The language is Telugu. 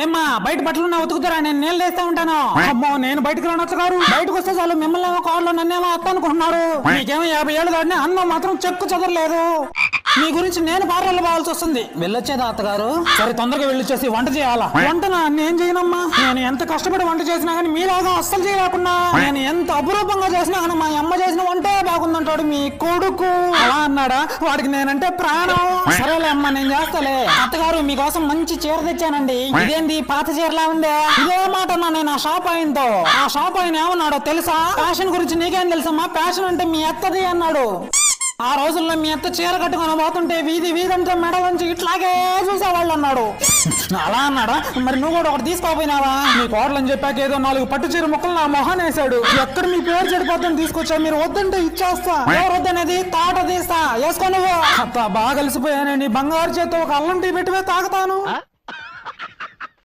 ఏమ్మా బయట బట్టలు ఉతుకుతారా? నేను నీళ్ళు వేస్తా ఉంటాను. అమ్మో నేను బయటకు రానొచ్చు గారు. బయటకు వస్తే చాలు మిమ్మల్ని కాళ్ళు నన్నేమో అత్త అనుకుంటున్నారు. మీకేమో 50 ఏళ్ళు దాటిని అన్నం మాత్రం చెక్కు చెదరలేదు. మీ గురించి నేను పార్లర్లో పోవాల్సి వస్తుంది. వెళ్ళొచ్చేదా అత్తగారు? సరే తొందరగా వెళ్ళొచ్చేసి వంట చేయాలా? వంటనా? నేను చేయనమ్మా. నేను ఎంత కష్టపడి వంట చేసినా కానీ మీలాగా అస్సలు చేయలేకున్నా. నేను ఎంత అపురూపంగా చేసినా కానీ మా అమ్మ చేసిన వంటే బాగుందంటాడు మీ కొడుకు. అలా అన్నాడా? వాడికి నేనంటే ప్రాణం. సరేలే అమ్మా నేను చేస్తాలే. అత్తగారు మీకోసం మంచి చీర తెచ్చానండి. ఇదేంది పాత చీరలా ఉందే? ఇదే మాట అన్నా నేను ఆ షాప్ ఆయనతో. ఆ షాప్ ఆయన ఏమన్నాడో తెలుసా? ఫ్యాషన్ గురించి నీకేం తెలుసమ్మా? ఫ్యాషన్ అంటే మీ అత్తది అన్నాడు. ఆ రోజుల్లో మీ అత్త చీర కట్టుకొని పోతుంటే వీధి వీధంతా మెడలోంచి ఇట్లాగే చూసేవాళ్ళు అన్నాడు. అలా అన్నాడా? మరి నువ్వు కూడా ఒకటి తీసుకోపోయినావా? మీ కోడలని చెప్పాక ఏదో 4 పట్టు చీర ముక్కలు నా మొహం వేసాడు. ఎక్కడ మీ పేరు చెడిపోతుంది తీసుకొచ్చా, మీరు వద్దంటే ఇచ్చేస్తా. ఎవరు వద్దనేది తాట తీస్తా. వేసుకో నువ్వు. అత్త బాగా కలిసిపోయానండి. బంగారు చేత ఒక అల్లం టీ పెట్టివే తాగుతాను.